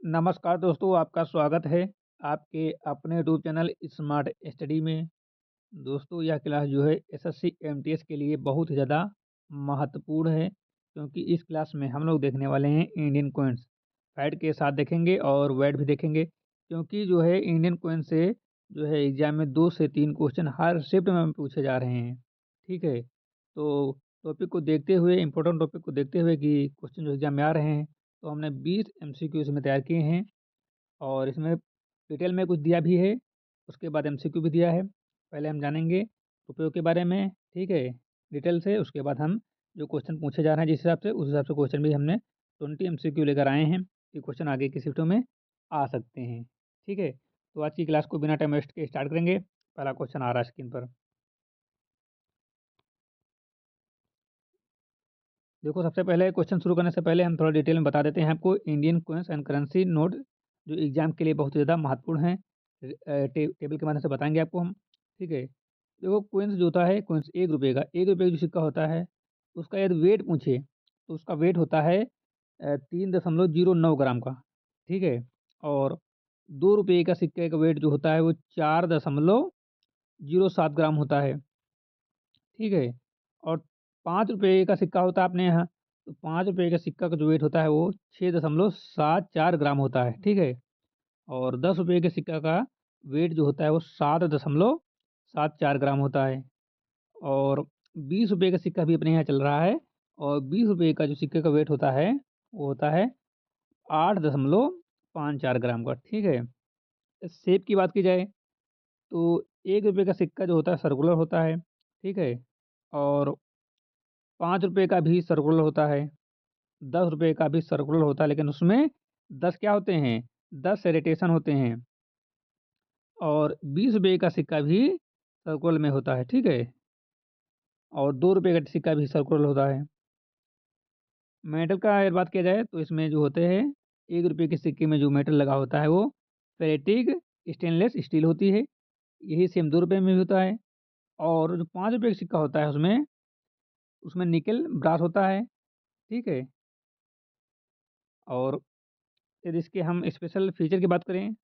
नमस्कार दोस्तों, आपका स्वागत है आपके अपने यूट्यूब चैनल स्मार्ट स्टडी में। दोस्तों, यह क्लास जो है एसएससी एमटीएस के लिए बहुत ही ज़्यादा महत्वपूर्ण है, क्योंकि इस क्लास में हम लोग देखने वाले हैं इंडियन कॉइन्स। फैक्ट के साथ देखेंगे और वर्ड भी देखेंगे, क्योंकि जो है इंडियन कॉइन से जो है एग्जाम में 2 से 3 क्वेश्चन हर शिफ्ट में पूछे जा रहे हैं। ठीक है? तो टॉपिक को देखते हुए, इम्पोर्टेंट टॉपिक को देखते हुए कि क्वेश्चन जो एग्जाम में आ रहे हैं, तो हमने 20 एमसीक्यू इसमें तैयार किए हैं। और इसमें डिटेल में कुछ दिया भी है, उसके बाद एमसीक्यू भी दिया है। पहले हम जानेंगे रुपयों के बारे में, ठीक है, डिटेल से। उसके बाद हम जो क्वेश्चन पूछे जा रहे हैं जिस हिसाब से, उस हिसाब से क्वेश्चन भी हमने 20 एमसीक्यू लेकर आए हैं कि क्वेश्चन आगे की शिफ्टों में आ सकते हैं। ठीक है? तो आज की क्लास को बिना टाइम वेस्ट के स्टार्ट करेंगे। पहला क्वेश्चन आ रहा है स्क्रीन पर। देखो, सबसे पहले क्वेश्चन शुरू करने से पहले हम थोड़ा डिटेल में बता देते हैं आपको Indian coins and currency note, जो एग्जाम के लिए बहुत ज़्यादा महत्वपूर्ण है। टेबल के माध्यम से बताएंगे आपको हम। ठीक है? देखो, कॉइन्स जो होता है, कॉइन्स 1 रुपये का, 1 रुपये का जो सिक्का होता है, उसका यदि वेट पूछे तो उसका वेट होता है 3.09 ग्राम का। ठीक है? और 2 रुपये का सिक्के का वेट जो होता है वो 4.07 ग्राम होता है। ठीक है? और 5 रुपये का सिक्का होता है अपने यहाँ, तो 5 रुपये का सिक्का का जो वेट होता है वो 6.74 ग्राम होता है। ठीक है? और 10 रुपये के सिक्का का वेट जो होता है वो 7.74 ग्राम होता है। और 20 रुपये का सिक्का भी अपने यहाँ चल रहा है, और 20 रुपये का जो सिक्के का वेट होता है वो होता है 8.54 ग्राम का। ठीक है? शेप की बात की जाए तो 1 रुपये का सिक्का जो होता है सर्कुलर होता है। ठीक है? और 5 रुपये का भी सर्कुलर होता है, 10 रुपये का भी सर्कुलर होता है, लेकिन उसमें 10 क्या होते हैं, 10 रोटेशन होते हैं। और 20 रुपये का सिक्का भी सर्कुलर में होता है। ठीक है? और 2 रुपये का सिक्का भी सर्कुलर होता है। मेटल का अगर बात किया जाए तो इसमें जो होते हैं, 1 रुपये के सिक्के में जो मेटल लगा होता है वो फेरेटिक स्टेनलेस स्टील होती है। यही सेम 2 रुपये में भी होता है। और जो 5 रुपये का सिक्का होता है उसमें उसमें निकल ब्रास होता है। ठीक है? और यदि इसके हम स्पेशल फीचर की बात करें,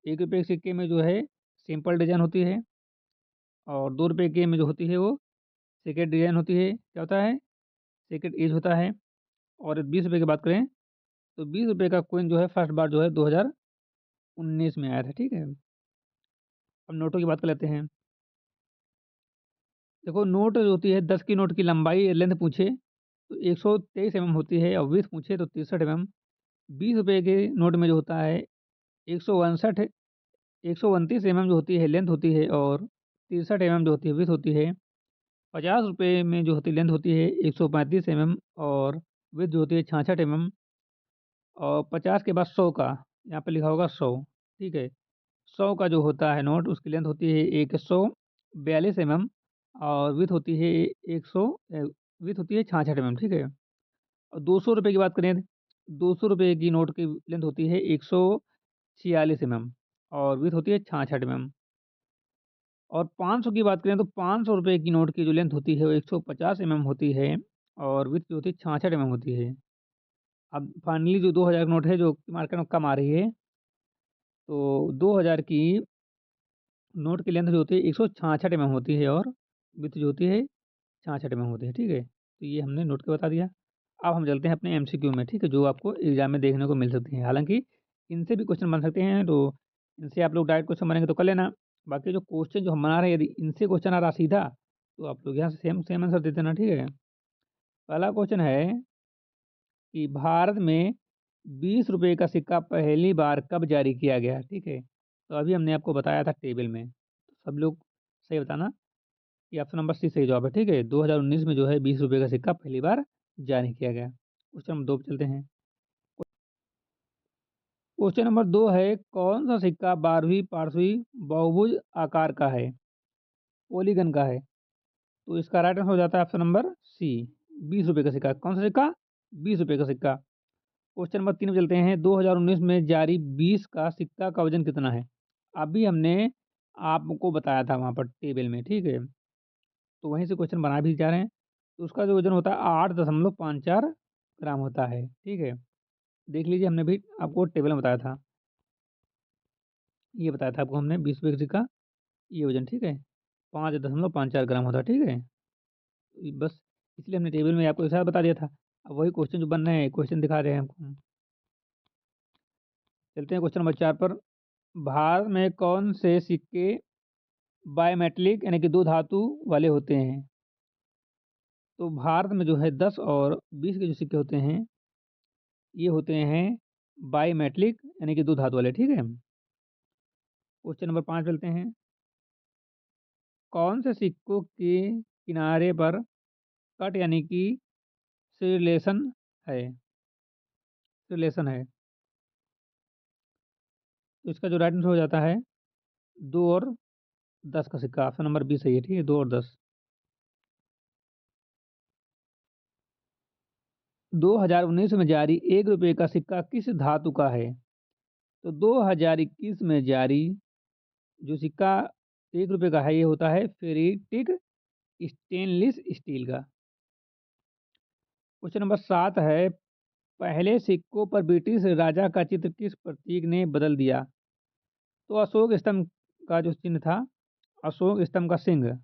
1 रुपये के सिक्के में जो है सिंपल डिज़ाइन होती है, और 2 रुपये के में जो होती है वो सेकंड डिज़ाइन होती है। क्या होता है? सेकंड एज होता है। और 20 रुपये की बात करें तो 20 रुपये का कॉइन जो है फर्स्ट बार जो है 2019 में आया था। ठीक है? अब नोटों की बात कर लेते हैं। देखो, नोट जो होती है, 10 की नोट की लंबाई लेंथ पूछे तो 123 होती है, और विड्थ पूछे तो 63 20 रुपये के नोट में जो होता है 159 129 जो होती है लेंथ होती है, और 63 जो होती है विड्थ होती है। 50 रुपये में जो होती लेंथ होती है 135 और विड्थ जो होती है 66 और 50 के बाद 100 का, यहाँ पे लिखा होगा 100। ठीक है? 100 का जो होता है नोट, उसकी लेंथ होती है 142 और विड्थ होती है 100 विड्थ होती है 66 ठीक है? और 200 रुपये की बात करें, 200 रुपये की नोट की लेंथ होती है 146 और विड्थ होती है 66 और 500 की बात करें तो 500 रुपये की नोट की जो लेंथ होती है वो 150 होती है, और विड्थ जो होती है 66 होती है। अब फाइनली जो 2000 का नोट है जो मार्केट में कम आ रही है, तो 2000 की नोट की लेंथ जो होती है 166 होती है, और विड्थ जो होती है 66 होती है। ठीक है? तो ये हमने नोट के बता दिया। अब हम चलते हैं अपने एमसीक्यू में, ठीक है, जो आपको एग्जाम में देखने को मिल सकती हैं। हालांकि इनसे भी क्वेश्चन बन सकते हैं, तो इनसे आप लोग डायरेक्ट क्वेश्चन बनेंगे तो कर लेना। बाकी जो क्वेश्चन जो हम बना रहे हैं, यदि इनसे क्वेश्चन आ रहा सीधा, तो आप लोग यहाँ से सेम सेम आंसर दे देना। ठीक है? पहला क्वेश्चन है कि भारत में 20 रुपये का सिक्का पहली बार कब जारी किया गया? ठीक है? तो अभी हमने आपको बताया था टेबल में, तो सब लोग सही बताना कि ऑप्शन नंबर सी सही जवाब है। ठीक है? 2019 में जो है 20 रुपये का सिक्का पहली बार जारी किया गया। क्वेश्चन नंबर 2 पे चलते हैं। क्वेश्चन नंबर 2 है, कौन सा सिक्का 12वीं पार्श्वी बहुभुज आकार का है, पॉलीगन का है? तो इसका राइट आंसर हो जाता है ऑप्शन नंबर सी, 20 रुपये का सिक्का। कौन सा सिक्का? 20 रुपये का सिक्का। क्वेश्चन नंबर 3 पे चलते हैं, 2019 में जारी 20 का सिक्का का वजन कितना है? अभी हमने आपको बताया था वहाँ पर टेबल में। ठीक है? तो वहीं से क्वेश्चन बना भी जा रहे हैं। तो उसका जो वजन होता है 8.54 ग्राम होता है। ठीक है? देख लीजिए, हमने भी आपको टेबल में बताया था, ये बताया था आपको हमने 20 रुपये का सिक्का, ये वजन, ठीक है, 5.54 ग्राम होता है, ठीक है। बस इसलिए हमने टेबल में आपको ऐसा बता दिया था। अब वही क्वेश्चन जो बन रहे हैं, क्वेश्चन दिखा रहे हैं हमको। चलते हैं क्वेश्चन नंबर 4 पर। भारत में कौन से सिक्के बायोमेट्रिक यानी कि दो धातु वाले होते हैं? तो भारत में जो है 10 और 20 के जो सिक्के होते हैं, ये होते हैं बायोमेट्रिक यानी कि दो धातु वाले, ठीक है। क्वेश्चन नंबर 5 चलते हैं। कौन से सिक्कों के किनारे पर कट यानी कि सिरिलेशन है? सिरिलेशन है, तो इसका जो राइट आंसर हो जाता है 2 और 10 का सिक्का। ऑप्शन नंबर बी सही है, ठीक है, 2 और 10। 2019 में जारी 1 रुपये का सिक्का किस धातु का है? तो 2021 में जारी जो सिक्का 1 रुपये का है, ये होता है फेरिटिक स्टेनलेस स्टील का। क्वेश्चन नंबर 7 है। पहले सिक्कों पर ब्रिटिश राजा का चित्र किस प्रतीक ने बदल दिया? तो अशोक स्तंभ का जो चिन्ह था, अशोक स्तंभ का सिंह,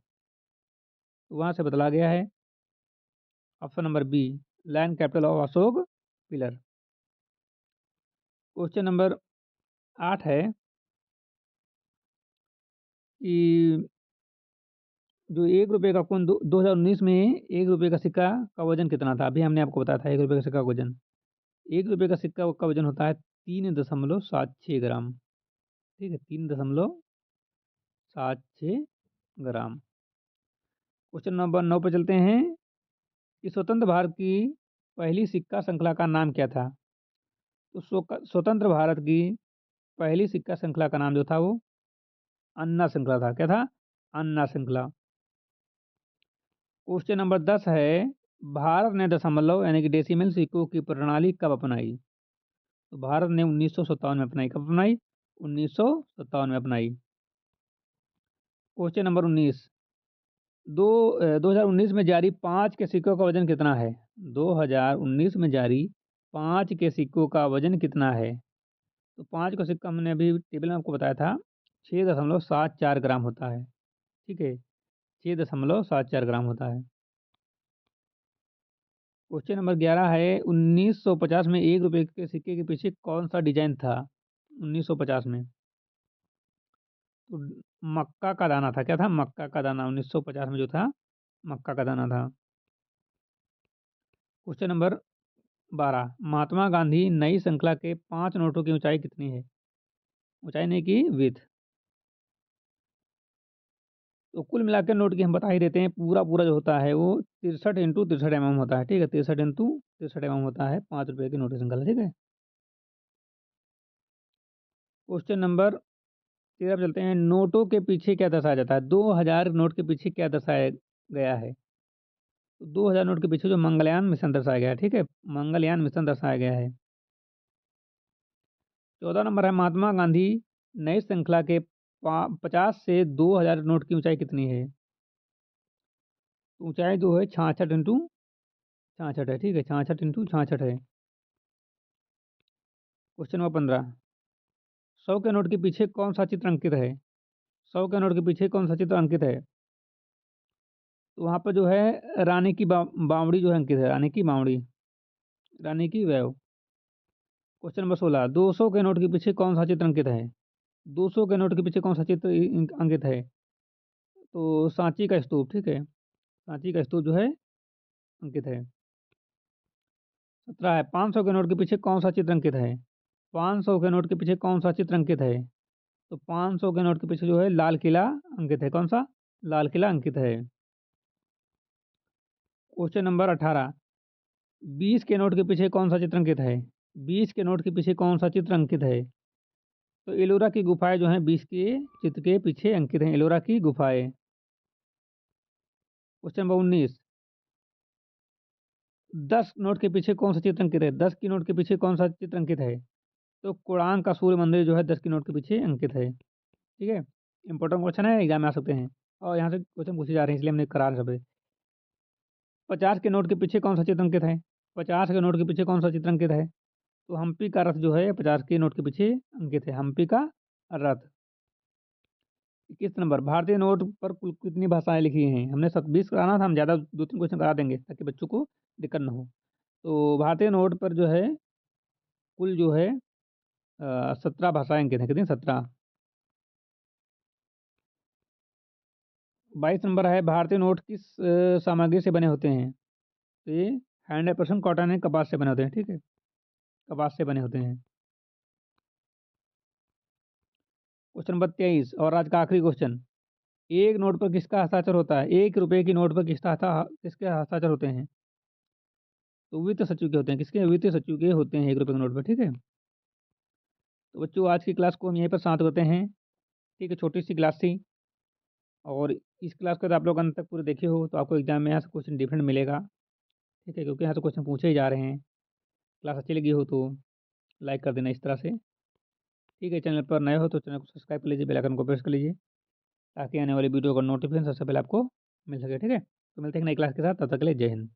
तो वहां से बदला गया है। Option number B, land capital of Ashoka pillar. Question number 8 है कि जो 1 रुपये का कौन 2019 में 1 रुपये का सिक्का का वजन कितना था? अभी हमने आपको बताया था 1 रुपये का सिक्का का वजन। 1 रुपये का सिक्का का वजन होता है 3.76 ग्राम, ठीक है, 3.76 ग्राम। क्वेश्चन नंबर 9 पर चलते हैं कि स्वतंत्र भारत की पहली सिक्का श्रृंखला का नाम क्या था? तो स्वतंत्र भारत की पहली सिक्का श्रृंखला का नाम जो था वो अन्ना श्रृंखला था। क्या था? अन्ना श्रृंखला। क्वेश्चन नंबर 10 है। भारत ने दशमलव यानी कि डेसिमल सिक्कों की प्रणाली कब अपनाई? तो भारत ने 1957 में अपनाई। कब अपनाई? 1957 में अपनाई। Question number 19। 2019 में जारी 5 के सिक्कों का वजन कितना है? 2019 में जारी 5 के सिक्कों का वजन कितना है? तो 5 का सिक्का हमने अभी टेबल में आपको बताया था 6.74 ग्राम होता है, ठीक है, 6.74 ग्राम होता है। क्वेश्चन नंबर 11 है। 1950 में 1 रुपये के सिक्के के पीछे कौन सा डिजाइन था? 1950 में तो मक्का का दाना था। क्या था? मक्का का दाना 1950 में जो था, मक्का का दाना था। Question number 12। महात्मा गांधी नई श्रृंखला के 5 नोटों की ऊंचाई कितनी है? ऊंचाई नहीं की, विथ। तो कुल मिलाकर नोट की हम बता ही देते हैं, पूरा पूरा जो होता है वो 63 x 63 mm होता है, ठीक है, 63 x 63 mm होता है 5 रुपये की नोट की श्रृंखला, ठीक है। क्वेश्चन नंबर 13 पे चलते हैं। नोटों के पीछे क्या दर्शाया जाता है? 2000 नोट के पीछे क्या दर्शाया गया है? तो 2000 नोट के पीछे जो मंगलयान मिशन दर्शाया गया है, ठीक है, मंगलयान मिशन दर्शाया गया है। 14 नंबर है। महात्मा गांधी नई श्रृंखला के 50 से 2000 नोट की ऊंचाई कितनी है? तो ऊंचाई जो है 66 x 66 है, ठीक है, 66 x 66 है। Question number 15। 100 के नोट के पीछे कौन सा चित्र अंकित है? 100 के नोट के पीछे कौन सा चित्र अंकित है? तो वहाँ पर जो है रानी की बावड़ी जो है अंकित है, रानी की बावड़ी, रानी की वैव। Question number 16। 200 के नोट के पीछे कौन सा चित्र अंकित है? 200 के नोट के पीछे कौन सा चित्र अंकित है? तो सांची का स्तूप, ठीक है, सांची का स्तूप जो है अंकित है। 17 है। 500 के नोट के पीछे कौन सा चित्र अंकित है? 500 के नोट के पीछे कौन सा चित्र अंकित है? तो 500 के नोट के पीछे जो है लाल किला अंकित है। कौन सा? लाल किला अंकित है। Question number 18। 20 के नोट के पीछे कौन सा चित्र अंकित है? 20 के नोट के पीछे कौन सा चित्र अंकित है? तो एलोरा की गुफाएं जो हैं 20 के चित्र के पीछे अंकित हैं, एलोरा की गुफाएं। Question number 19। 10 नोट के पीछे कौन सा चित्र अंकित है? 10 की नोट के पीछे कौन सा चित्र अंकित है? तो कुरान का सूर्य मंदिर जो है 10 की नोट के पीछे अंकित है, ठीक है। इंपॉर्टेंट क्वेश्चन है, एग्जाम में आ सकते हैं और यहाँ से क्वेश्चन पूछे जा रहे हैं, इसलिए हमने करा सब। 50 के नोट के पीछे कौन सा चित्र अंकित है? 50 के नोट के पीछे कौन सा चित्र अंकित है? तो हम्पी का रथ जो है 50 के नोट के पीछे अंकित है, हम्पी का रथ। 21 नंबर, भारतीय नोट पर कुल कितनी भाषाएं लिखी हैं? हमने 20 कराना था, हम ज़्यादा 2-3 क्वेश्चन करा देंगे ताकि बच्चों को दिक्कत ना हो। तो भारतीय नोट पर जो है कुल जो है 17 भाषाएं अंकित हैं, कितनी? 17। 22 नंबर है, भारतीय नोट किस सामग्री से बने होते हैं? तो ये 100% कॉटन है, कपास से बने होते हैं, ठीक है, कपास से बने होते हैं। क्वेश्चन नंबर 23 और आज का आखिरी क्वेश्चन, एक नोट पर किसका हस्ताक्षर होता है? 1 रुपए की नोट पर किसके हस्ताक्षर होते हैं? तो वित्त सचिव के होते हैं, किसके? वित्त सचिव के होते हैं 1 रुपए के नोट पर, ठीक है। तो बच्चों आज की क्लास को हम यहीं पर समाप्त करते हैं, ठीक है, छोटी सी क्लास थी। और इस क्लास को अगर आप लोग अंत तक पूरे देखे हो तो आपको एग्जाम में यहाँ से क्वेश्चन डिफरेंट मिलेगा, ठीक है, क्योंकि यहाँ से क्वेश्चन पूछे ही जा रहे हैं। क्लास अच्छी लगी हो तो लाइक कर देना इस तरह से, ठीक है। चैनल पर नए हो तो चैनल को सब्सक्राइब कर लीजिए, बेल आइकन को प्रेस कर लीजिए ताकि आने वाली वीडियो का नोटिफिकेशन सबसे पहले आपको मिल सके, ठीक है। तो मिलते हैं एक नई क्लास के साथ, तब तक के लिए जय हिंद।